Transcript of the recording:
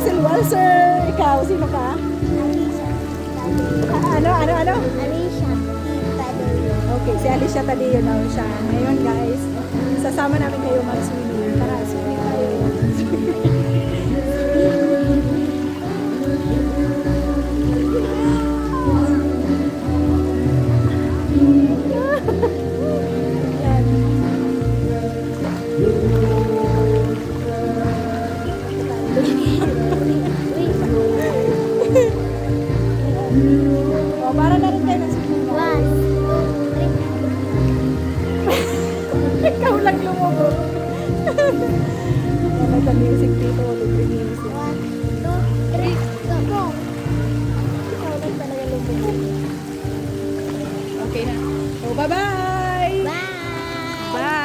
Silwalser. Ikaw, sino ka? Alicia. Ano? Alicia. Tadeo. Okay, si Alicia Tadeo daw siya. Ngayon guys, sasama namin kayo mag-swimming. Tara, swimming tayo. Yan. O, para na rin kayo ng swimming. 1, 2, 3. Ikaw lang lumubo. May music dito, libre music. 1, 2, 3, go! Ikaw lang talaga lumubo. Okay na. So, bye-bye! Bye! Bye!